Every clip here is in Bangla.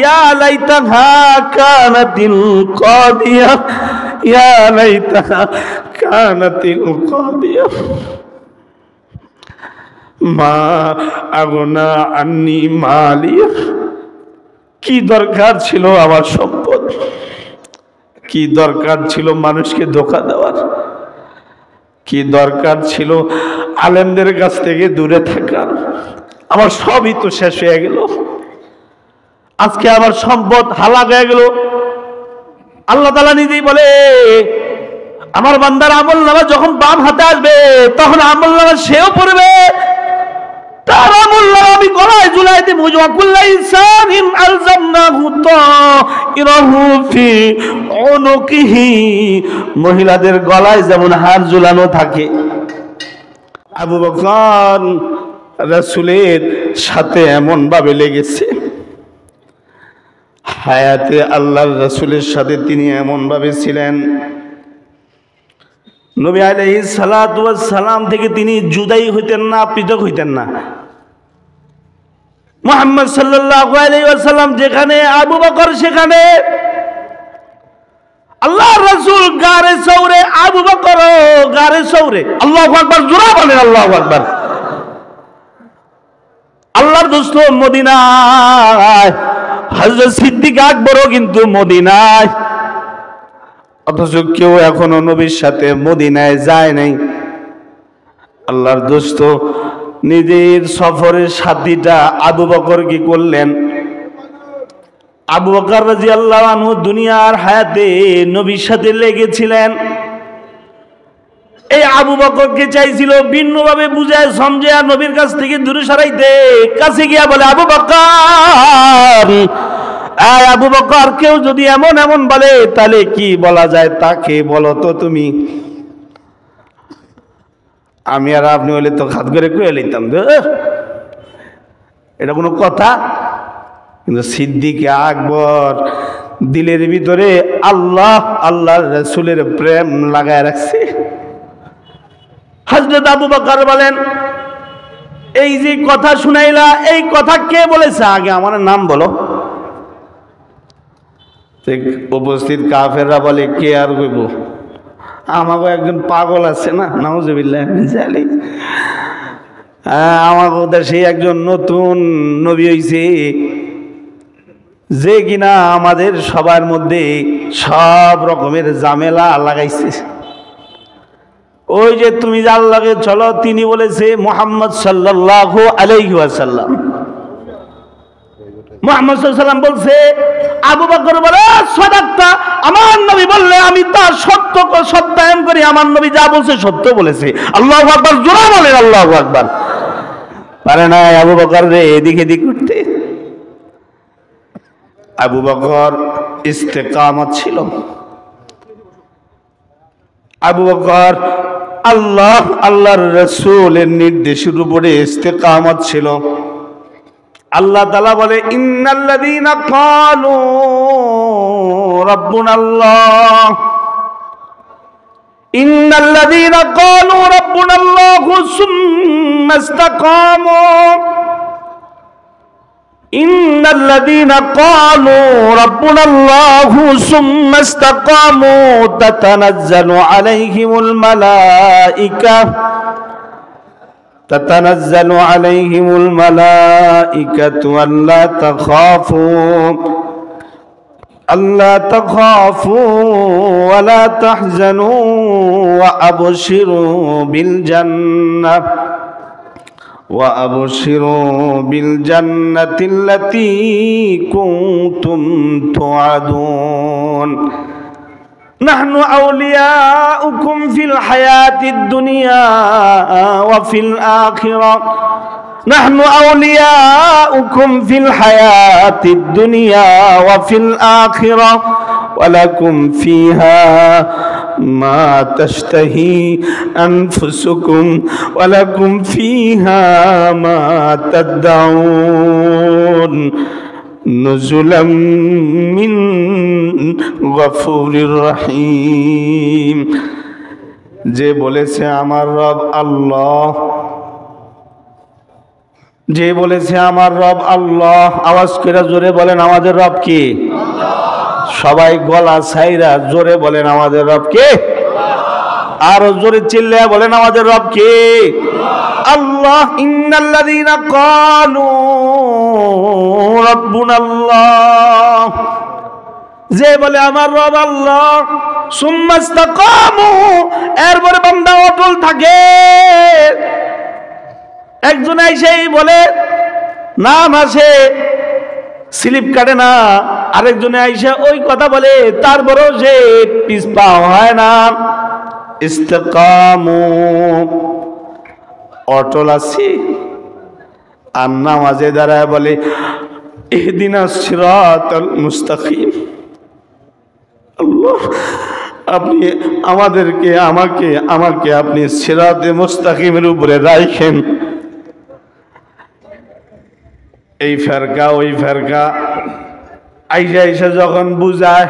ইয়া লাইতাহা কানাতিল কাদিয়া, ইয়া লাইতাহা কানাতিল কাদিয়া, মা আগনা আন্নি মালিয়া। কি দরকার ছিল আমার সম্পদ, কি দরকার ছিল মানুষকে ধোঁকা দেওয়ার, কি দরকার ছিল আলেমদের কাছ থেকে দূরে থাকার। আমার সবই তো শেষ হয়ে গেল, আজকে আমার সম্পদ হালাক হয়ে গেল। আল্লাহ তাআলা নিজেই বলে, আমার বান্দার আমলনামা যখন বাম হাতে আসবে তখন আমলনামা সেও পড়বে, তার আমলনামা আমি গলায় ঝুলাই দেব। ওয়াকুল্লু ইনসানিন আলজামনাহু তাইরাহু ফি উনুকিহি, মহিলাদের গলায় যেমন হার ঝুলানো থাকে। আবু বকর রাসূলের সাথে এমন ভাবে লেগেছে, হায়াতে আল্লাহর রাসূলের সাথে তিনি এমন ভাবে ছিলেন, নবী আলাইহিস সালাতু ওয়াস সালাম থেকে তিনি জুদাই হইতেন না, পৃথক হইতেন না। মুহাম্মদ সাল্লাল্লাহু আলাইহি ওয়াসাল্লাম যেখানে, আবু বকর সেখানে। আল্লাহর রাসূল গারে সৌরে, আবু বকর গারে সৌরে। আল্লাহু আকবার, জোরে বলেন আল্লাহু আকবার। আল্লাহর দোস্ত মদিনায়, হযরত সিদ্দিক আকবরও কিন্তু মদিনায়, অথচ কেউ এখনো নবীর সাথে মদিনায় যায় নাই। আল্লাহর দোস্ত নিজের সফরের সাথীটা আবু বকর কি করলেন? আবু বকর রাদিয়াল্লাহু আনহু দুনিয়ার হায়াতে নবীর সাথে লেগেছিলেন। এই আবু বকরকে চাইছিল ভিন্নভাবে বুঝায় সমঝে নবীর কাছ থেকে দূরে সরাইতে। কাছে গিয়া বলে, আবু বকর, আবু বকর, কেউ যদি এমন এমন বলে তাহলে কি বলা যায় তাকে বলো তো তুমি। আমি আর আপনি হলে তো হাত করে কয়ে লইতাম, এটা কোনো কথা? কিন্তু সিদ্দিক আকবর দিলের ভিতরে আল্লাহ আল্লাহর রাসূলের প্রেম লাগায় রাখছে। হযরত আবু বকর বলেন, এই যে কথা শুনাইলা, এই কথা কে বলেছে? আগে আমার নাম বলো। উপস্থিত কাফেররা বলে, কে আর কইব, আমাকে একজন পাগল আছে না, নাউজুবিল্লাহ মিন যালিক, আমাকে দেশে একজন নতুন নবী হইছে যে কিনা আমাদের সবার মধ্যে সব রকমের ঝামেলা লাগাইছে। ওই যে তুমি যার লাগে চলো, তিনি বলেছে মুহাম্মদ সাল্লাল্লাহু আলাইহি ওয়াসাল্লাম। মুহাম্মদ সাল্লাল্লাহু আলাইহি ওয়াসাল্লাম বলছে, আবু বকর বলে, সাদাক্তা, আমার নবী বললে আমি তার সত্য সত্যায়ন করি, আমার নবী যা বলছে সত্য বলেছে। আল্লাহু আকবার, জোরে বলেন আল্লাহু আকবার। পারে না আবু বকর রে এদিক এদিক করতে। আবু বকর ইস্তেকামত ছিল। আবু বকর আল্লাহর রাসূলের নির্দেশের উপরে ইস্তেকামত ছিল। আল্লাহ তাআলা বলে, ইন্নাল্লাযীনা ক্বালু রাব্বুনাল্লাহ, ইন্নাল্লাযীনা ক্বালু রাব্বুনাল্লাহু সুম্মা ইসতাকামু, ইন্নাল্লাযীনা ক্বালু রাব্বুনাল্লাহু সুম্মা ইসতাকামু তাতানাজ্জালু আলাইহিমুল মালায়েকা, تتنزل عليهم الملائكة ألا تخافوا ولا تحزنوا وأبشروا بالجنة التي كنتم توعدون نحن أولياؤكم في الحياة الدنيا وفي الآخرة، نحن أولياؤكم في الحياة الدنيا وفي الآخرة ولكم فيها ما تشتهي أنفسكم ولكم فيها ما تدعون نزلا من غفور رحيم। যে বলেছে আমার রব আল্লাহ, যে বলেছে আমার রব আল্লাহ, আওয়াজ করে জোরে বলেন আমাদের রব কে? সবাই গলা ছাইরা জোরে বলেন আমাদের রব কে? আরো জোরে চিল্লায়া বলেন আমাদের রব কে? আল্লাহ। ইন্নাল্লাযীনা ক্বালু রাব্বুনাল্লাহ, যে বলে আমার রব আল্লাহ, সুম্মা ইসতাকামু, এরপরে বান্দা অটল থাকে। একজন এসেই বলে নাম আসে, স্লিপ কাটে না, আরেকজনে আইসা ওই কথা বলে, তারপরেও সে পিছপা হয় না। ইসতিকামু, অটল আছে। আর নামাজে দাঁড়ায় বলে ইহদিনাস সিরাতাল মুস্তাকিম। আল্লাহ, আপনি আমাদেরকে আমাকে আপনি সিরাতে মুস্তাকিমের উপরে রাখেন। এই ফেরকা ওই ফেরকা আইসা যখন বুঝায়,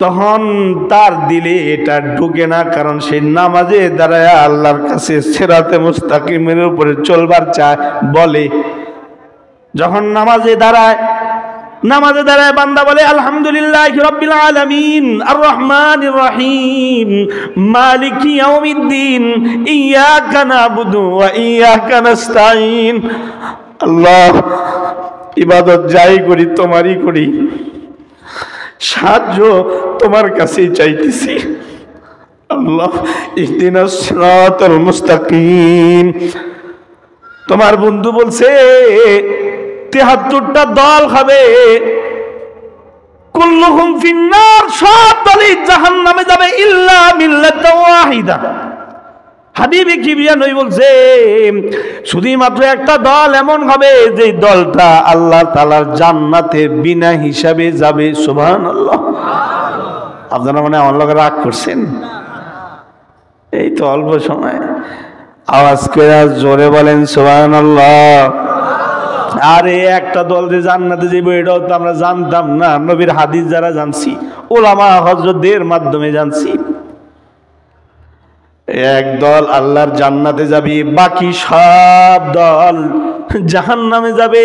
তখন তার দিলে এটা ঢুকে না, কারণ সে নামাজে দাঁড়ায় আল্লাহর কাছে সিরাতে মুস্তাকিমের উপরে চলবার চায় বলে। যখন নামাজে দাঁড়ায় বান্দা বলে আলহামদুলিল্লাহি রাব্বিল আলামিন আর রহমানির রহিম মালিকি ইয়াউমিদ্দিন ইয়াকা নাবুদু ওয়া ইয়াকা নাস্তাইন। আল্লাহ, ইবাদত যাই করি তোমারই করি, সাহায্য তোমার কাছেই চাইতেছি। আল্লাহ, ইহদিনাস সিরাতাল মুস্তাকিম। তোমার বন্ধু বলছে ৭৩টা দল হবে, কুল্লুহুম ফিন্নার, সব দলই জাহান্নামে যাবে ইল্লা মিল্লাতা ওয়াহিদা। হাবিবে কিবরিয়া নবী বলছে শুধুমাত্র একটা দল এমন হবে যে দলটা আল্লাহ তাআলার জান্নাতে বিনা হিসাবে যাবে। সুবহানাল্লাহ। আপনারা মনে হয় আমার লোক রাগ করছেন? এই তো অল্প সময়, আওয়াজ করে জোরে বলেন সুবহানাল্লাহ। আরে একটা দল যে জান্নাতে যাবে এটাও তো আমরা জানতাম না, নবীর হাদিস যারা জানছি, ওলামা হযরতদের মাধ্যমে জানছি। এক দল আল্লাহর জান্নাতে যাবে, বাকি সব দল জাহান্নামে যাবে।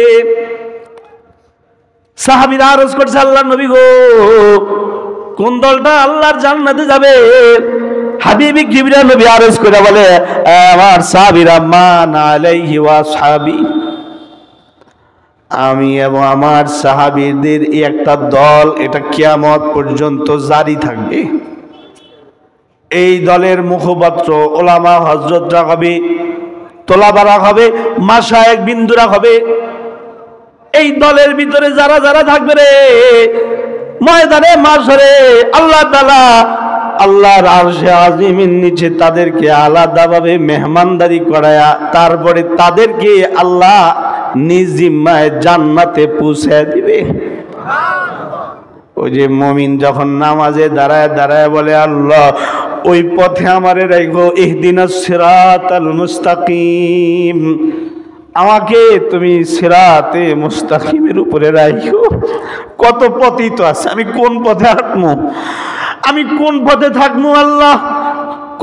সাহাবীরা আরজ করছে আল্লাহর নবী গো, কোন দলটা আল্লাহর জান্নাতে যাবে? হাবিবে কিবরিয়া নবী আরজ করে বলে আমার সাহাবীরা মান আলাইহি ওয়া আসহাবি, আমি এবং আমার সাহাবীদের একটা দল, এটা কিয়ামত পর্যন্ত জারি থাকবে। এই দলের মুখপাত্র ওলামা হযরতরা হবে, তোলাবারা হবে, মাশায়েখ বিন্দুরা হবে। এই দলের ভিতরে যারা যারা থাকবে রে, ময়দানে মাশরে আল্লাহ তাআলা আল্লাহর আরশে আজিমের নিচে তাদেরকে আলাদাভাবে মেহমানদারি করায়া তারপরে তাদেরকে আল্লাহ নিজ জিম্মায় জান্নাতে পৌঁছে দিবে। ওই যে মুমিন যখন নামাজে দাঁড়ায় বলে আল্লাহ ওই পথে আমারে রাখো, ইহদিনাস সিরাতাল মুস্তাকিম, আমাকে তুমি সিরাতে মুস্তাকিমের উপরে রাখো। কত পথই তো আছে, আমি কোন পথে হাঁটবো, আমি কোন পথে থাকবো? আল্লাহ,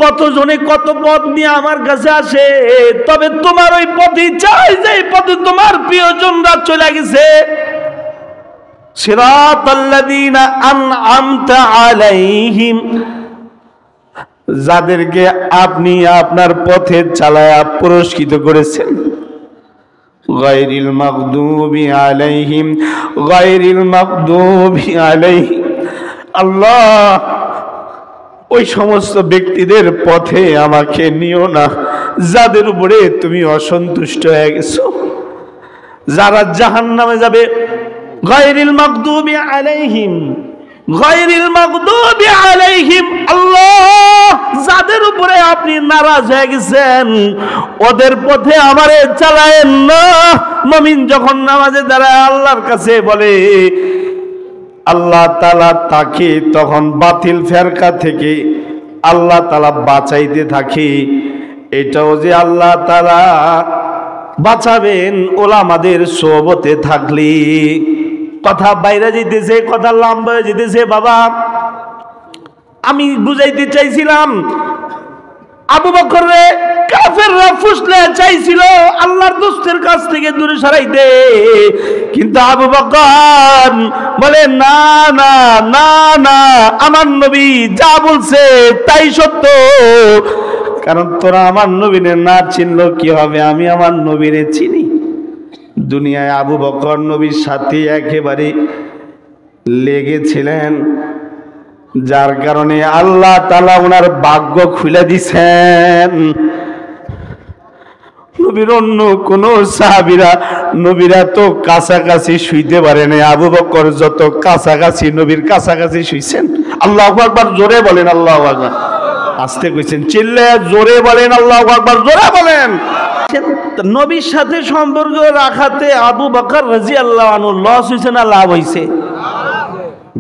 কতজনে কত পথ নিয়ে আমার কাছে আসে, তবে তোমার ওই পথই চাই যে পথে তোমার প্রিয়জনরা চলে গেছে। সিরাতাল্লাযীনা আনআমতা আলাইহিম, যাদেরকে আপনি আপনার পথে চালায়া পুরস্কৃত করেছেন। গায়রিল মাগদুবি আলাইহিম, গায়রিল মাগদুবি আলাইহিম। আল্লাহ, ওই সমস্ত ব্যক্তিদের পথে আমাকে নিও না যাদের উপরে তুমি অসন্তুষ্ট হয়ে গেছো, যারা জাহান্নামে যাবে। গায়রিল মাগদুবি আলাইহিম, গায়রিল মাগদুবি আলাইহিম। আল্লাহ, যাদের উপরে আপনি নারাজ হয়ে গেছেন ওদের পথে আমারে চালায়েন না। মুমিন যখন নামাজে দাঁড়ায় আল্লাহর কাছে বলে, আল্লাহ তাআলা তাকে তখন বাতিল ফেরকা থেকে আল্লাহ তাআলা বাঁচাইতে থাকে। এটাও যে আল্লাহ তাআলা বাঁচাবেন ওলামাদের সোহবতে থাকলে। কথা বাইরে যেতেছে, কথা লম্বা হয়ে যেতেছে। বাবা, আমি বুঝাইতে চাইছিলাম আবু বকর রে, কেউ কাফেররা ফুসলে চাইছিল আল্লাহর দোস্তের কাছ থেকে দূরে সরাইতে, কিন্তু আবু বকর বলে না না না না, আমার নবী যা বলছে তাই সত্য। কারণ তোরা আমার নবীরে না চিনলো কি হবে, আমি আমার নবীরে চিনি। দুনিয়ায় আবু বকর নবীর সাথে একেবারে লেগেছিলেন, যার কারণে আল্লাহ তাআলা ওনার ভাগ্য খুলে দিছেন। নবীর অন্য কোন নবীরা তো কাছাকাছি শুইতে পারে না, আবু বকর যত কাছাকাছি নবীর কাছাকাছি শুইছেন। আল্লাহু আকবার, জোরে বলেন আল্লাহু আকবার। আস্তে কইছেন, চিল্লে জোরে বলেন আল্লাহু আকবার, জোরে বলেন। নবীর সাথে সম্পর্ক রাখাতে আবু বকর রাদিয়াল্লাহু আনহু লস হইছে না লাভ হইছে?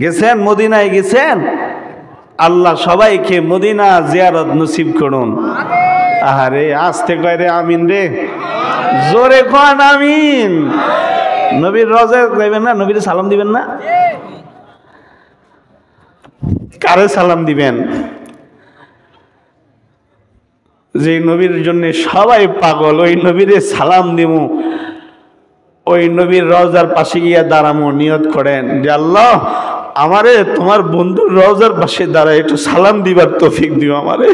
গেছেন মদিনায় গেছেন, আল্লাহ সবাইকে মদিনা জিয়ারত নসিব করুন। আরে আস্তে কয় রে আমিন রে, জোরে কোন আমিন। নবীর রওজায় যাবেন না, নবীর সালাম দিবেন না? কারে সালাম দিবেন? যে নবীর জন্য সবাই পাগল, ওই নবীরে সালাম দিব, ওই নবীর রওজার পাশে গিয়া দাঁড়ামো। নিয়ত করেন যে আল্লাহ আমারে তোমার বন্ধুর রওজার পাশে দাঁড়ায় একটু সালাম দিবার তৌফিক দিও আমারে।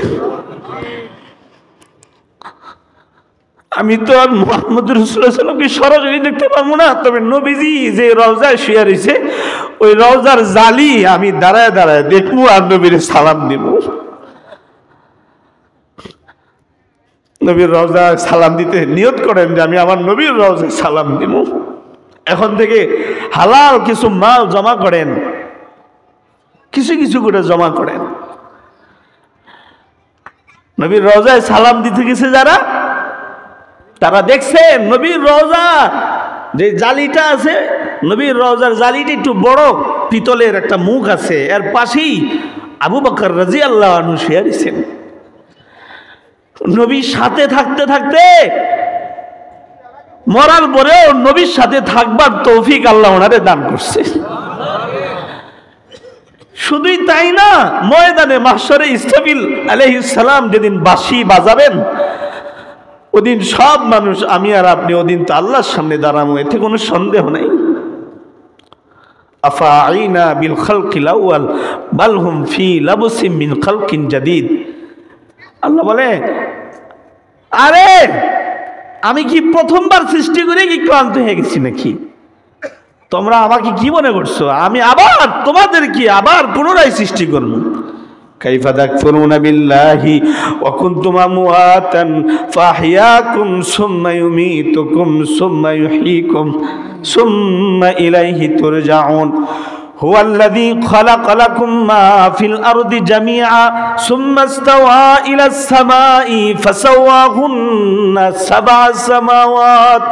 আমি তো আর মুহাম্মদ রাসূলুল্লাহ সাল্লাল্লাহু আলাইহি ওয়াসাল্লামকে সরাসরি দেখতে পারবো না, তবে নবীজি যে রওজায় শুয়ে রয়েছে ওই রওজার জালি আমি দাঁড়ায় দাঁড়ায় দেখবো আর নবীরে সালাম দিব। নবীর রওজায় সালাম দিতে নিয়ত করেন যে আমি আমার নবীর রওজায় সালাম দিব। এখন থেকে হালাল কিছু মাল জমা করেন, কিছু কিছু করে জমা করেন। নবীর রওজায় সালাম দিতে গেছে যারা, তারা দেখছে নবীর রওজা যে জালিটা আছে, নবীর রওজার জালিটা একটু বড়, পিতলের একটা মুখ আছে, এর পাশেই আবু বকর রাদিয়াল্লাহু আনহু শুয়ে আছেন। নবীর সাথে থাকতে থাকতে মরার পরেও নবীর সাথে থাকবার তৌফিক আল্লাহ ওনারে দান করছে। শুধুই তাই না, ময়দানে মাহশরে ইসরাফিল আলাইহিস সালাম যেদিন বাঁশি বাজাবেন, ওদিন সব মানুষ, আমি আর আপনি ওদিন তো আল্লাহর সামনে দাঁড়াবো, এতে কোনো সন্দেহ নাই। আফাইনা বিল খালকিল আউয়াল বাল হুম ফি লাবসিম মিন খালকিন জাদীদ। আল্লাহ বলে, আরে আমি কি প্রথমবার সৃষ্টি করে কি ক্লান্ত হয়ে গেছি নাকি? তোমরা আমাকে কি মনে করছো আমি আবার তোমাদেরকে আবার পুনরায় সৃষ্টি করব? কাইফা তাকফুরুনা বিল্লাহি ওয়া কুনতুম আমওয়াতান ফাহইয়াকুম সুম্মা ইউমীতুকুম সুম্মা ইউহয়ীকুম সুম্মা ইলাইহি তুরজাউন। هو الذي خلق لكم ما في الأرض جميعا ثم استوى إلى السماء فسواهن سبع سماوات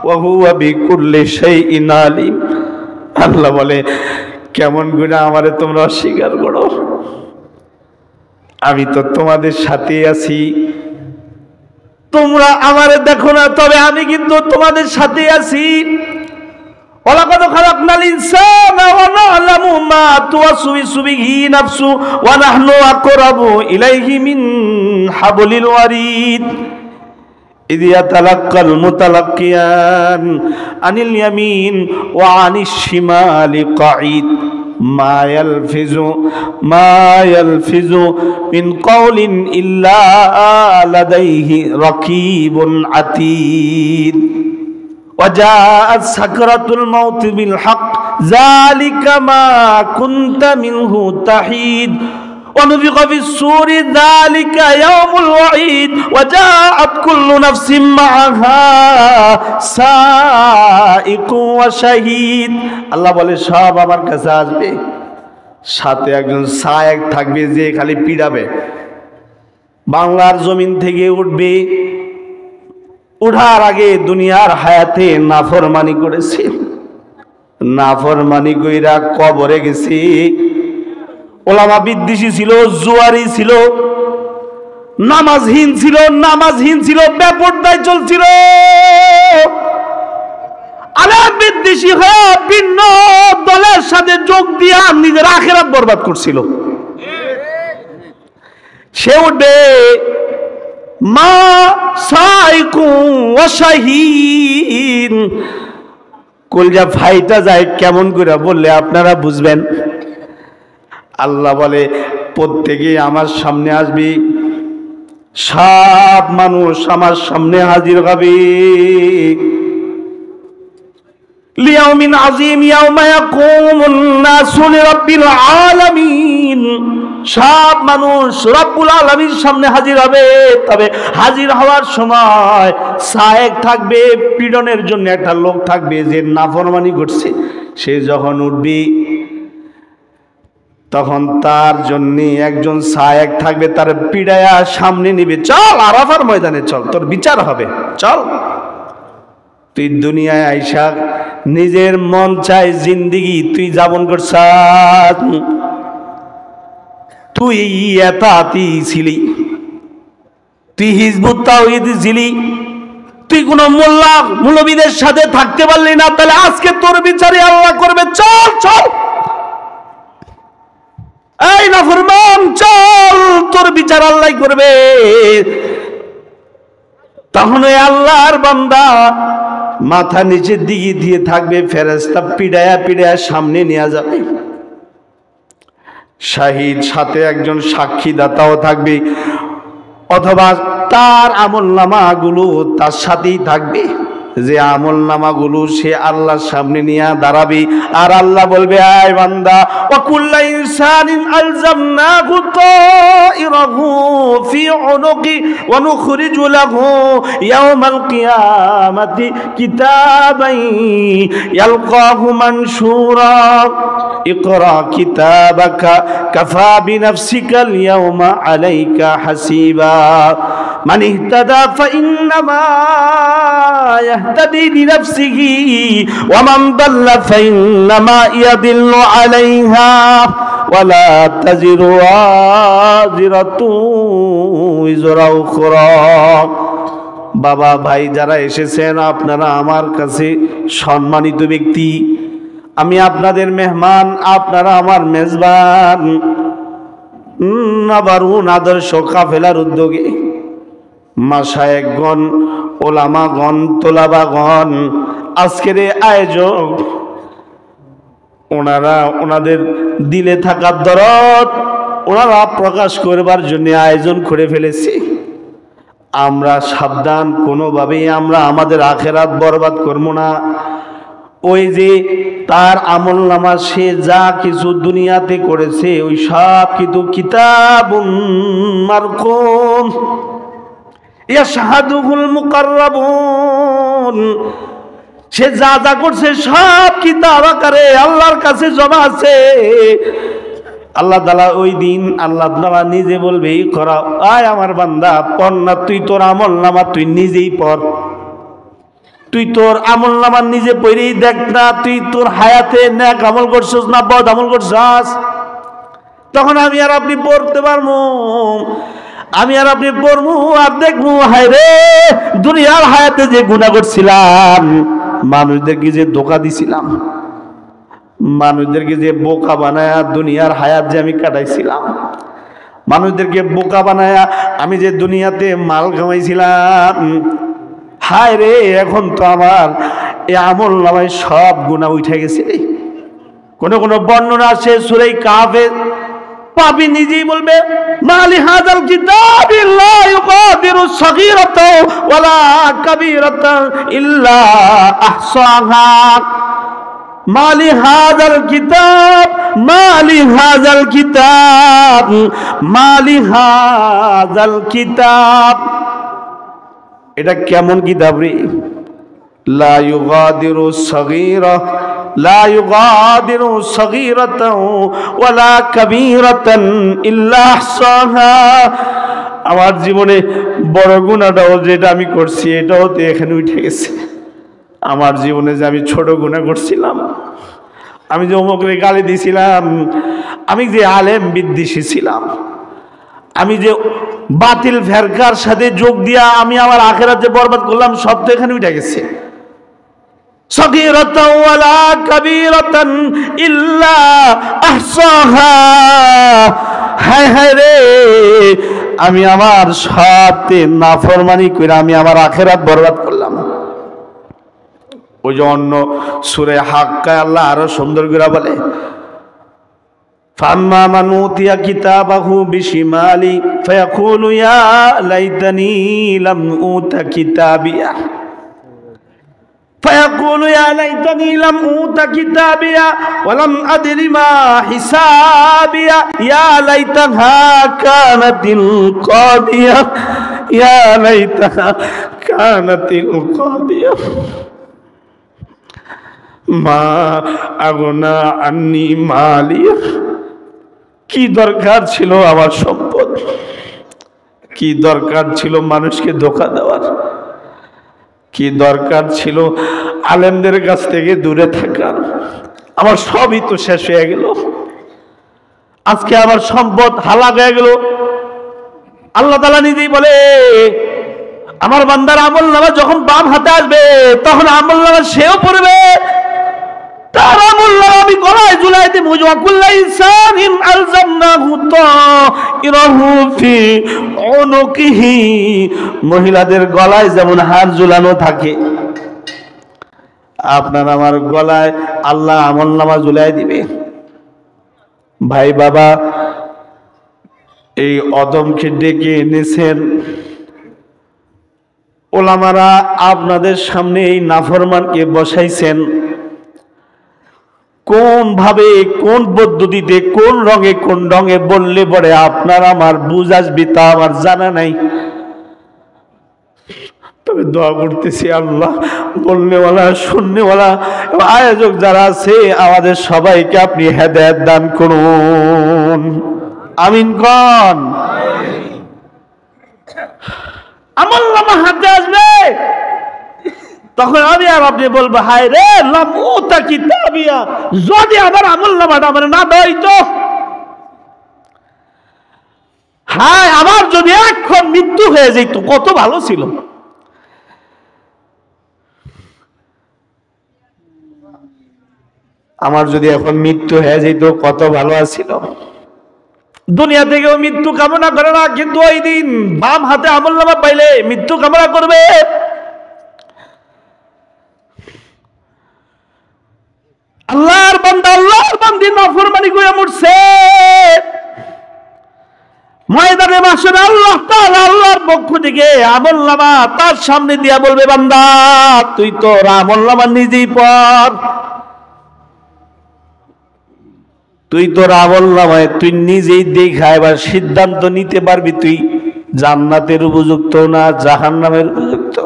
وهو بكل شيء عليم। আল্লাহ বলে, কেমন গুনাহ আমারে তোমরা অস্বীকার করো, আমি তো তোমাদের সাথে আছি। তোমরা আমারে দেখো না, তবে আমি কিন্তু তোমাদের সাথে আছি। ওয়ালাকাদ খালাকনাল ইনসানা ওয়া না'লামু মা তুওয়াসওয়িসু বিহি নাফসু ওয়া নাহনু আকরাবু ইলাইহি মিন হাবলিল ওয়ারিদ। ইয ইয়াতালাক্কাল মুতালাক্কিয়ান আনিল ইয়ামিন ওয়া আনিশ শিমালি কাঈদ মা ইয়ালফিজু মিন কাওলিন ইল্লা লাদাইহি রাকীবুন আতীদ। وجاءت سكرة الموت بالحق ذلك ما كنت منه تحيد ونفخ في الصور ذلك يوم الوعيد وجاءت كل نفس معها سائق وشهيد। আল্লাহ বলে, সব আমার কাছে আসবে, সাথে একজন সায়েক থাকবে যে খালি পিড়াবে। বাংলার জমিন থেকে উঠবে, উঠার আগে দুনিয়ার হায়াতে নাফরমানি করেছে, নাফরমানি কইরা কবরে গেছে। ওলামা বিদ্বেষী ছিল, জুয়ারি ছিল, নামাজহীন ছিল, বেপরদায় চলছিল। আলেম বিদ্বেষী হয়ে ভিন্ন দলের সাথে যোগ দিয়া নিজের আখিরাত বরবাদ করছিল। সে উঠবে, মা সাইকু ওয়া শাহীদ। কলজা ফাইটা যায় কেমন করে বললে আপনারা বুঝবেন। আল্লাহ বলে প্রত্যেকে আমার সামনে আসবি, সব মানুষ আমার সামনে হাজির হবে। লিয়াউমিন আযীম ইয়াউমা ইয়াকুমুন নাসু লিরাব্বিল আলামিন। সব মানুষ রব্বুল আলামিনের সামনে হাজির হবে। তবে হাজির হওয়ার সময় সায়েক থাকবে, পীড়নের জন্য একটা লোক থাকবে যে নাফরমানি করছে। সে যখন উঠবে তখন তার জন্য একজন সায়েক থাকবে, তার পিড়ায়া সামনে নিবে। চল আরাফার ময়দানে চল, তোর বিচার হবে, চল। তুই দুনিয়ায় আইসা নিজের মন চাই জিন্দিগি তুই যাপন করছ, তুই এতাতি ছিলি, তুই হিজবুত তাওহীদ ছিলি, তুই কোন মোল্লা মুলবিদের সাথে থাকতে পারলি না, তাহলে আজকে তোর বিচারে আল্লাহ করবে। চল চল এই নাফরমান, চল, তোর বিচার আল্লাহ করবে। তখন ওই আল্লাহর বান্দা মাথা নিচের দিকে দিয়ে থাকবে, ফেরেশতা পিড়ায়া পিড়ায়া সামনে নিয়ে যাবে। শাহিদ সাথে একজন সাক্ষীদাতাও থাকবে, অথবা তার আমলনামাগুলো তার সাথেই থাকবে, যে আমলনামাগুলো সে আল্লাহর সামনে নিয়ে দাঁড়াবে। আর আল্লাহ বলবে, আয় বান্দা, ওয়া কুল্লু ইনসানিন আলজামনাহু তাইরাহু ফি উনুকি ওয়া নুখরিজু লাহু ইয়াওমাল কিয়ামাতি কিতাবান ইয়ালকাহু মানশুরা ইকরা কিতাবাকা কাফা বিনাফসিকাল ইয়াওমা আলাইকা হাসিবা মান ইহতাদা ফাইন্নামা يهتدي لنفسه ومن ضل فإنما يضل عليها ولا تزر وازرة وزر أخرى। বাবা ভাই যারা এসেছেন, আপনারা আমার কাছে সম্মানিত ব্যক্তি, আমি আপনাদের মেহমান, আপনারা আমার মেজবান। নাবারুন আদর্শ কাফেলার উদ্যোগে মাশায়েখগণ, ওলামাগণ, তোলাবাগণ, আজকের এই আয়োজন ওনারা ওনাদের দিলে থাকার দরদ ওনারা প্রকাশ করবার জন্য আয়োজন করে ফেলেছে। আমরা সাবধান, কোনোভাবেই আমরা আমাদের আখেরাত বরবাদ করব না। ওই যে তার আমলনামা সে যা কিছু দুনিয়াতে করেছে ওই সব কিছু কিতাবুন মারকুম ইয়াশহাদুহুল মুকাররাবুন, সে যা যা করছে সব কিতাব আকারে আল্লাহর কাছে জমা আছে। আল্লাহ তাআলা ওই দিন আল্লাহ তাআলা নিজে বলবে, করা আয় আমার বান্দা, পড় না, তুই তোর আমলনামা তুই নিজেই পড়, তুই তোর আমলনামা নিজে পড়েই দেখ না, তুই তোর হায়াতে নেক আমল করছিস না বদ আমল করছিস। তখন আমি আর আপনি পড়তে পারবো, আমি আর আপনি পড়বো আর দেখবো, হায় রে দুনিয়ার হায়াতে যে গুনাহ করছিলাম, মানুষদেরকে যে ধোঁকা দিছিলাম, মানুষদেরকে যে বোকা বানায়া দুনিয়ার হায়াত যে আমি কাটাইছিলাম, মানুষদেরকে বোকা বানায়া আমি যে দুনিয়াতে মাল কামাইছিলাম, হায় রে এখন তো আমার এই আমলনামায় সব গুনাহ উঠে গেছে। কোন কোন বর্ণনা আছে সূরা কাহফে, পাপী নিজেই বলবে, মালি হাযাল কিতাবি লা ইউগাদিরু সাগীরাতাও ওয়ালা কাবীরাতান ইল্লা আহসাহা। মালি হাযাল কিতাব, মালি হাযাল কিতাব, মালি হাযাল কিতাব, এটা কেমন কিতাব রে? লা ইউগাদিরু সাগীরা, লা ইউগাদিরু সাগীরাতান ওয়ালা কাবীরাতান ইল্লা আহসাহা। আমার জীবনে বড় গুনাহটাও যেটা আমি করছি এটাও তো এখানে উঠে গেছে। আমার জীবনে যে আমি ছোট গুনাহ করছিলাম, আমি যে অমুকরে গালি দিছিলাম, আমি যে আলেম বিদ্বেষী ছিলাম, আমি যে বাতিল ফেরকার সাথে যোগ দিয়া আমি আমার আখিরাত যে বরবাদ করলাম, সব তো এখানে উঠে গেছে। সাগীরাতান ওয়ালা কাবীরাতান ইল্লা আহসাহা। হায় হায় রে, আমি আমার সাথে নাফরমানি করে আমি আমার আখিরাত বরবাদ করলাম। ওই যে অন্য সূরা হাক্কা আল্লাহ আরো সুন্দর করে বলে, ফাম্মা মান উতিয়া কিতাবাহু বিশিমালি ফায়াকুলু ইয়া লাইতানি লাম উতা কিতাবিয়া فيقول يا ليتني لم أوت كتابيا ولم أدر ما حسابيا يا ليتها كانت القاضية يا ليتها كانت القاضية ما أغنى عني مالي। কি দরকার ছিল আমার সম্পদ, কি দরকার ছিল মানুষকে ধোঁকা দেওয়ার, কি দরকার ছিল আলেমদের কাছ থেকে দূরে থাকার। আমার সবই তো শেষ হয়ে গেল, আজকে আমার সম্পদ হালাক হয়ে গেল। আল্লাহ তাআলা নিজেই বলে, আমার বান্দার আমলনামা যখন বাম হাতে আসবে তখন আমলনামা সেও পড়বে, তার আমলনামা আমি গলায় ঝুলাই দেব। ওয়াকুল্লু ইনসানিন আলজামনাহু তাইরাহু ফি উনুকিহি। মহিলাদের গলায় যেমন হার ঝুলানো থাকে, আপনার আমার গলায় আল্লাহ আমলনামা ঝুলাই দিবে। ভাই বাবা, এই অদমকে ডেকে এনেছেন ওলামারা, আপনাদের সামনে এই নাফরমানকে বসাইছেন। কোন ভাবে, কোন পদ্ধতিতে, কোন রঙে বললে পরে আপনার আমার বুঝ আসবে তা আমার জানা নাই। তবে দোয়া করতেছি, আল্লাহ বলনেওয়ালা, শুননেওয়ালা, আয়োজক যারা আছে আমাদের সবাইকে আপনি হেদায়েত দান করুন। আমিন কোন। আমলনামা হাতে আসবে তখন আমি আর আপনি বলবো, হায় রে লাম উতা কিতাবিয়া, যদি আমার আমলনামাটা আমার না দইতো, হায় আমার যদি এখন মৃত্যু হয়ে যেত কত ভালো ছিল। আমার যদি এখন মৃত্যু হয়ে যেত কত ভালো আছিল। দুনিয়া থেকেও মৃত্যু কামনা করে না, কিন্তু ওই দিন বাম হাতে আমলনামা পাইলে মৃত্যু কামনা করবে। আল্লাহর বান্দা, আল্লাহর বান্দি নাফরমানি করে মরছে, ময়দানে মাশরে আল্লাহ তাআলা আল্লাহর পক্ষ থেকে আমলনামা তার সামনে দিয়া বলবে, বান্দা তুই তোর আমলনামা নিজেই পড়, তুই তোর আমলনামায় তুই নিজেই দেখা এবার সিদ্ধান্ত নিতে পারবি তুই জান্নাতের উপযুক্ত না জাহান্নামের উপযুক্ত।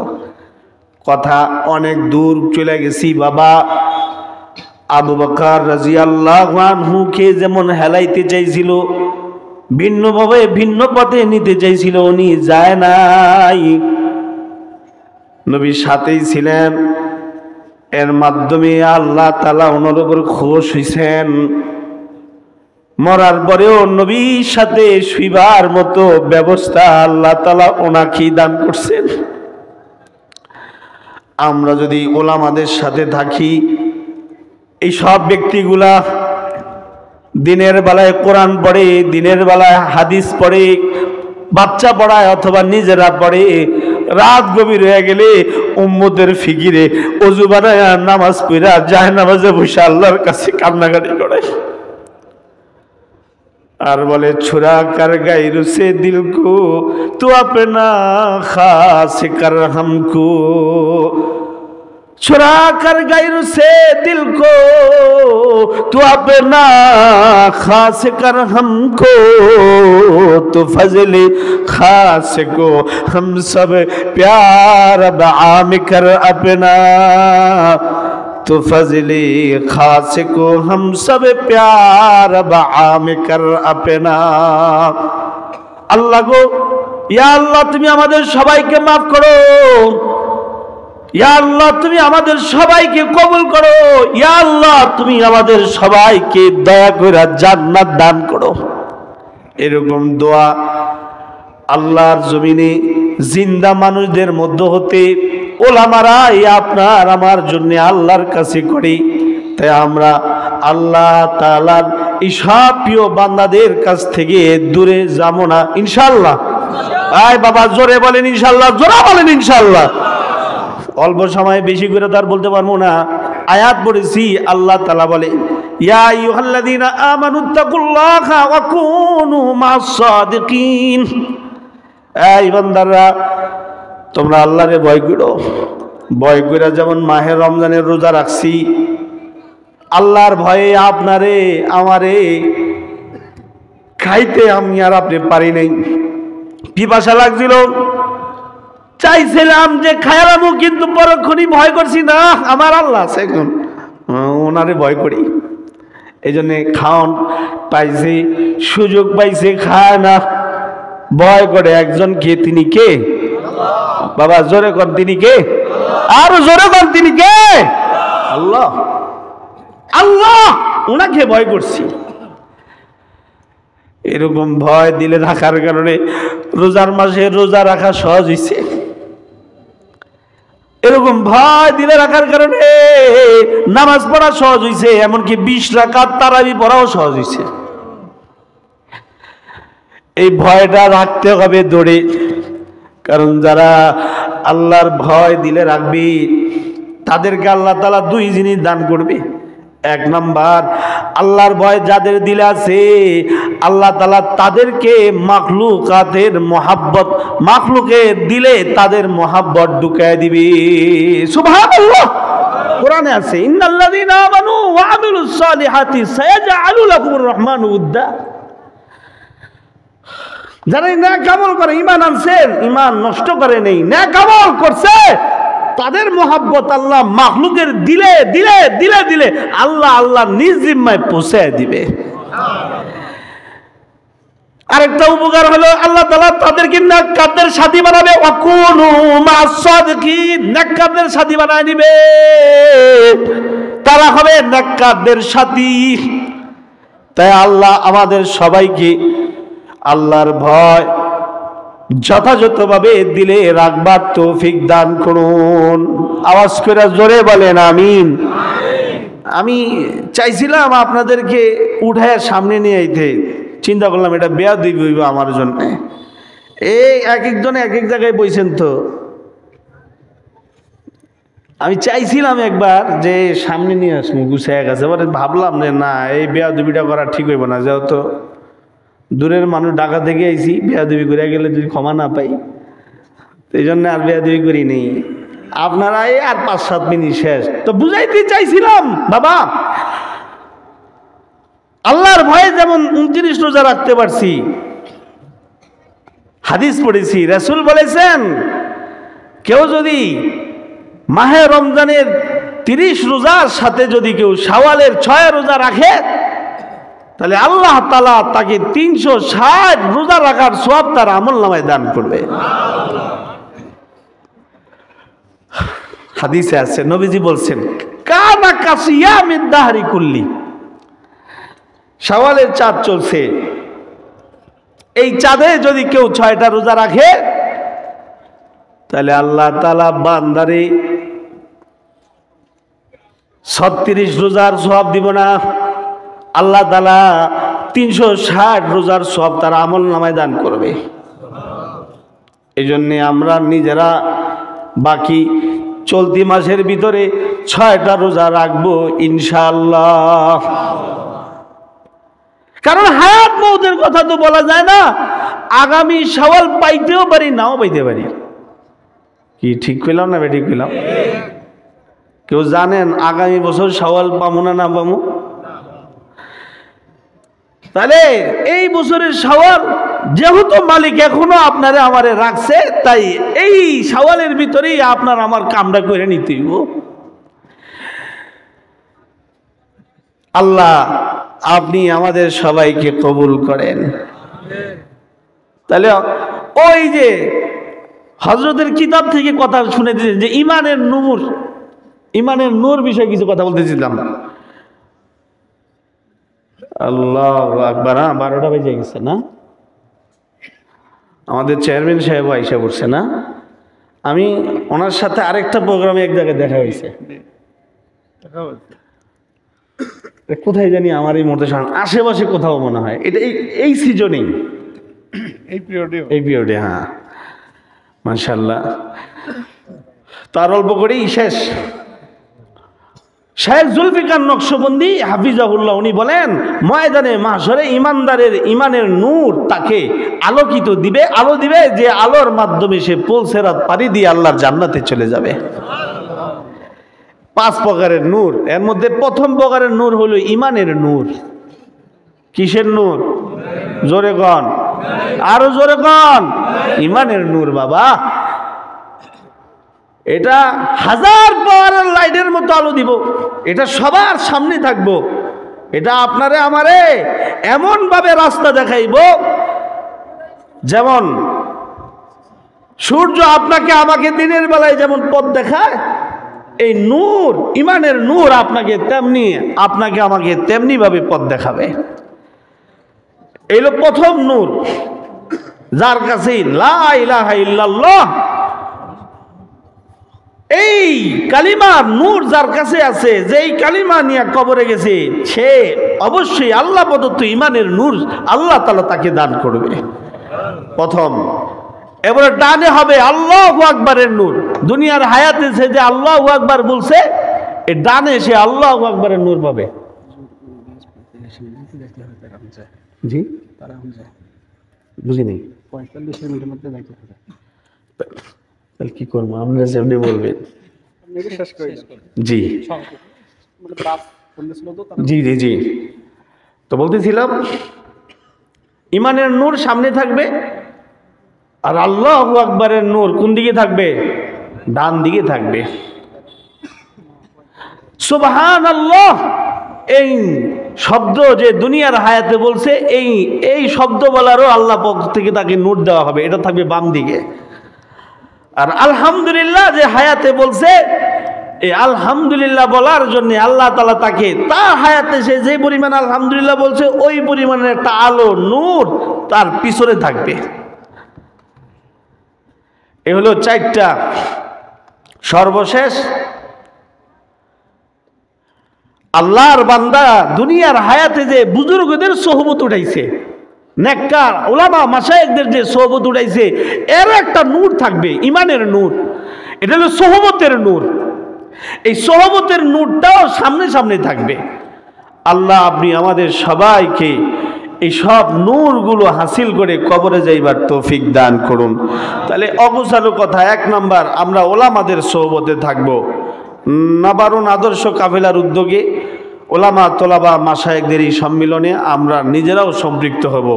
কথা অনেক দূর চলে গেছি বাবা। আবু বকর রাদিয়াল্লাহু আনহু কে যেমন হেলাইতে চাইছিল, ভিন্নভাবে ভিন্ন পথে নিতে চাইছিল, উনি যায় নাই, নবীর সাথেই ছিলেন। এর মাধ্যমে আল্লাহ তাআলা ওনার উপর খুশ হইছেন। মরার পরেও নবীর সাথে শুইবার মতো ব্যবস্থা আল্লাহ তাআলা ওনাকে দান করছেন। আমরা যদি ওলামাদের সাথে থাকি, এই সব ব্যক্তিগুলা দিনের বেলায় কোরআন পড়ে, দিনের বেলায় হাদিস পড়ে, বাচ্চা পড়ায় অথবা নিজেরা পড়ে, রাত গভীর হয়ে গেলে উম্মতের ফিকিরে ওযু বানায় নামাজ পড়া জায়নামাজে বসে আল্লাহর কাছে কান্নাকাটি করে আর বলে, ছুরা কর গায়রু সে দিল কো তু আপনা খাস কর হামকো, छुरा कर गैर से दिल को तू अपना खास कर हमको, तो फजले खास को हम सब प्यार आम कर अपना, तो फजले खास को हम सब प्यार आम कर अपना। अल्लाह को या अल्लाह তুমি আমাদের সবাইকে maaf করো, ইয়া আল্লাহ তুমি আমাদের সবাইকে কবুল করো, ইয়া আল্লাহ তুমি আমাদের সবাইকে দয়া করে জান্নাত দান করো। এরকম দোয়া আল্লাহর জমিনে জিন্দা মানুষদের মধ্যে হতে ওলামারা আপনার আমার জন্য আল্লাহর কাছে করি। তাই আমরা আল্লাহ তাআলার এই সব প্রিয় বান্দাদের কাছ থেকে দূরে যাব না ইনশাআল্লাহ। আয় বাবা জোরে বলেন ইনশাআল্লাহ, জোরে বলেন ইনশাআল্লাহ। অল্প সময়ে বেশি করে তার বলতে পারবো না। আয়াত পড়েছি, আল্লাহ তাআলা বলে ইয়া আইয়ুহাল্লাযীনা আমানুত্তাকুল্লাহা ওয়া কুনু মা'আস সাদিকিন। এই বান্দারা তোমরা আল্লাহরে ভয় করো। ভয় করে যেমন মাহে রমজানের রোজা রাখছি, আল্লাহর ভয়ে আপনারে আমারে খাইতে আমি আর আপনি পারি নাই। পিপাসা লাগছিল, চাইছিলাম যে খায়ালামু, কিন্তু পরক্ষণই ভয় করছি না, আমার আল্লাহ আছে, এখন ওনারে ভয় করি। এই জন্যে খাওন পাইছে, সুযোগ পাইছে, খায় না, ভয় করে একজনকে। তিনি কে? বাবা জোরে কর, তিনি কে? আরো জোরে কর, তিনি কে? আল্লাহ। আল্লাহ, ওনাকে ভয় করছি। এরকম ভয় দিলে রাখার কারণে রোজার মাসে রোজা রাখা সহজ হয়েছে। এরকম ভয় দিলে রাখার কারণে নামাজ পড়া সহজ হয়েছে, এমনকি 20 রাকাত তারাবি পড়াও সহজ হয়েছে। এই ভয়টা রাখতে হবে দৌড়ে, কারণ যারা আল্লাহর ভয় দিলে রাখবি তাদেরকে আল্লাহ তাআলা 2 জিনিস দান করবে। 1 নাম্বার, আল্লাহর ভয় যাদের দিলে আছে আল্লাহ তাআলা তাদেরকে মাখলুকাতের মহাব্বত, মাখলুকের দিলে তাদের মহাব্বত ঢুকায় দিবে। সুবহানাল্লাহ। কোরআনে আছে ইন্নাল্লাযীনা আমানু ওয়া আমিলুস সালিহাতি সায়াজআলু লাকুমুর রহমানু উদ্দা। যারা নেক আমল করে, ঈমান আনছেন, ঈমান নষ্ট করে নেই, নেক আমল করছে, তাদের মহাব্বত আল্লাহ মাখলুকের দিলে দিলে দিলে দিলে আল্লাহ আল্লাহ নিজ জিম্মায় পৌঁছায় দিবে। আরেকটা উপকার হলো আল্লাহ তাআলা তাদেরকে নেককারদের সাথী বানাবে। ওয়াকুনু মা'আস সাদিকিন, নেককারদের সাথী বানায় দিবে, তারা হবে নেককারদের সাথী। তাই আল্লাহ আমাদের সবাইকে আল্লাহর ভয় যথাযথভাবে দিলে রাখবার তৌফিক দান করুন। আওয়াজ করে জোরে বলেন আমিন। আমি চাইছিলাম আপনাদেরকে উঠায় সামনে নিয়ে আইতে, চিন্তা করলাম এটা বেয়াদবি হইব আমার জন্য। এই এক একজনে এক এক জায়গায় বইছেন, তো আমি চাইছিলাম একবার যে সামনে নিয়ে আসবো, গুছায় গেছে, এবারে ভাবলাম যে না, এই বেয়াদবিটা করা ঠিক হইব না, যেহেতু দূরের মানুষ ঢাকা থেকে আইছি, বেয়াদবি করে গেলে যদি ক্ষমা না পাই, এই জন্য আর বেয়াদবি করি নেই। আপনারা এই আর 5-7 মিনিট শেষ তো বুঝাইতে চাইছিলাম। বাবা আল্লাহর ভয়ে যেমন 29 রোজা রাখতে পারছি, হাদিস পড়েছি, রাসূল বলেছেন কেউ যদি মাহে রমজানের 30 রোজার সাথে যদি কেউ শাওয়ালের 6 রোজা রাখে, তাহলে আল্লাহ তাআলা তাকে 360 রোজা রাখার সওয়াব তার আমলনামায় দান করবে। হাদিসে আছে, নবীজি বলছেন কানা কাসিয়ামিদ দাহরি কুল্লি। শাওয়ালের চাঁদ চলছে, এই চাঁদে যদি কেউ 6টা রোজা রাখে, তাহলে আল্লাহ তাআলা বান্দারে 36 রোজার সওয়াব দিব না, আল্লাহ তাআলা 360 রোজার সওয়াব তার আমলনামায় দান করবে। এই জন্যে আমরা নিজেরা বাকি চলতি মাসের ভিতরে 6টা রোজা রাখবো ইনশাআল্লাহ। কারণ হায়াত মউতের কথা তো বলা যায় না, আগামী শাওয়াল পাইতেও পারি, নাও পাইতে পারি। কি ঠিক কইলাম না ঠিক কইলাম? কেউ জানেন আগামী বছর শাওয়াল পাবো না না পাবো? তাহলে এই বছরের শাওয়াল যেহেতু মালিক এখনো আপনারে আমারে রাখছে, তাই এই শাওয়ালের ভিতরেই আপনার আমার কামটা করে নিতে হইব। আল্লাহ আপনি আমাদের সবাইকে কবুল করেন। তাহলে ওই যে হযরতের কিতাব থেকে কথা শুনে দিয়েছেন যে ইমানের নূর, ইমানের নূর বিষয়ে কিছু কথা বলতেছিলাম। আল্লাহু আকবার। 12টা বেজে গেছে না? আমাদের চেয়ারম্যান সাহেব আইসা পড়ছে না? আমি ওনার সাথে আরেকটা প্রোগ্রামে এক জায়গায় দেখা হয়েছে, কোথায় জানি আমার এই মুহূর্তে আশেপাশে কোথাও মনে হয়, এটা এই সিজনেই, এই পিরিয়ডে। হ্যাঁ, মাশাআল্লাহ। তার অল্প করেই শেষ। শেখ জুলফিকার নকশবন্দি হাফিজাহুল্লাহ উনি বলেন, ময়দানে মাহশরে ইমানদারের ইমানের নূর তাকে আলোকিত দিবে, আলো দিবে, যে আলোর মাধ্যমে সে পুল সিরাত পাড়ি দিয়ে আল্লাহর জান্নাতে চলে যাবে। 5 প্রকারের নূর, এর মধ্যে প্রথম প্রকারের নূর হলো ইমানের নূর। কিসের নূর? জোরে কন, আরো জোরে কন। ইমানের নূর বাবা, এটা 1000 পাওয়ারের লাইটের মতো আলো দিব, এটা সবার সামনে থাকবো, এটা আপনারে আমারে এমন ভাবে রাস্তা দেখাইব যেমন সূর্য আপনাকে আমাকে দিনের বেলায় যেমন পথ দেখায়, এই নূর ইমানের নূর আপনাকে আমাকে তেমনি ভাবে পথ দেখাবে। এই হলো প্রথম নূর, যার কাছে লা ইলাহা ইল্লাল্লাহ এই কালিমার নূর যার কাছে আছে, যেই কালিমা নিয়ে কবরে গেছে, সে অবশ্যই আল্লাহ প্রদত্ত ইমানের নূর আল্লাহ তাআলা তাকে দান করবে। প্রথম। এবারে ডানে হবে আল্লাহু আকবারের নূর। দুনিয়ার হায়াতে সে যে আল্লাহু আকবার বলছে, এই ডানে সে আল্লাহু আকবারের নূর পাবে। জি বুঝিনি, 45 মিনিটের মধ্যে যাইতে হবে। তাহলে কি করবো? আপনারা যেমনি বলবেন। জি জি জি জি তো বলতেছিলাম, ইমানের নূর সামনে থাকবে, আর আল্লাহু আকবারের নূর কোন দিকে থাকবে? ডান দিকে থাকবে। সুবহানাল্লাহ এই শব্দ যে দুনিয়ার হায়াতে বলছে, এই শব্দ বলারও আল্লাহ পক্ষ থেকে তাকে নূর দেওয়া হবে, এটা থাকবে বাম দিকে। আর আলহামদুলিল্লাহ যে হায়াতে বলছে, এই আলহামদুলিল্লাহ বলার জন্য আল্লাহ তাআলা তাকে তার হায়াতে সে যে পরিমাণ আলহামদুলিল্লাহ বলছে, ওই পরিমাণের একটা আলো নূর তার পিছনে থাকবে। এ হলো 4টা। সর্বশেষ, আল্লাহর বান্দা দুনিয়ার হায়াতে যে বুজুর্গদের সোহবত উঠাইছে, নেককার উলামা মাশায়েখদের যে সোহবত উঠাইছে, এর একটা নূর থাকবে, ইমানের নূর। এটা হলো সোহবতের নূর। এই সোহবতের নূরটাও সামনে সামনে থাকবে। আল্লাহ আপনি আমাদের সবাইকে এই সব নূরগুলো হাসিল করে কবরে যাইবার তৌফিক দান করুন। তাহলে অগোছালো কথা, 1 নাম্বার আমরা ওলামাদের সোহবতে থাকব। নাবারুন আদর্শ কাফেলার উদ্যোগে ওলামা তোলাবা মাশায়েখদের এই সম্মিলনে আমরা নিজেরাও সম্পৃক্ত হব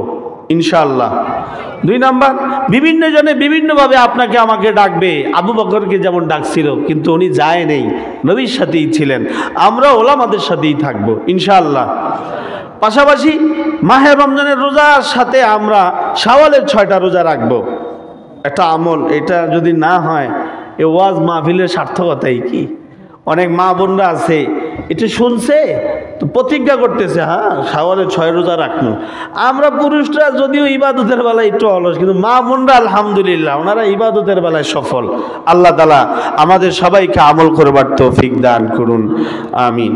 ইনশাআল্লাহ। 2 নাম্বার, বিভিন্ন জনে বিভিন্নভাবে আপনাকে আমাকে ডাকবে। আবু বকরকে যেমন ডাকছিল, কিন্তু উনি যায় নেই, নবীর সাথেই ছিলেন। আমরা ওলামাদের সাথেই থাকবো ইনশাআল্লাহ। পাশাপাশি মাহে রমজানের রোজার সাথে আমরা শাওয়ালের 6টা রোজা রাখবো। একটা আমল, এটা যদি না হয় এ ওয়াজ মাহফিলের সার্থকতাই কি? অনেক মা বোনরা আছে, এটা শুনছে তো প্রতিজ্ঞা করতেছে, হ্যাঁ শাওয়ালের 6 রোজা রাখবো। আমরা পুরুষরা যদিও ইবাদতের বেলায় একটু অলস, কিন্তু মা বোনরা আলহামদুলিল্লাহ ওনারা ইবাদতের বেলায় সফল। আল্লাহ তাআলা আমাদের সবাইকে আমল করবার তৌফিক দান করুন, আমিন।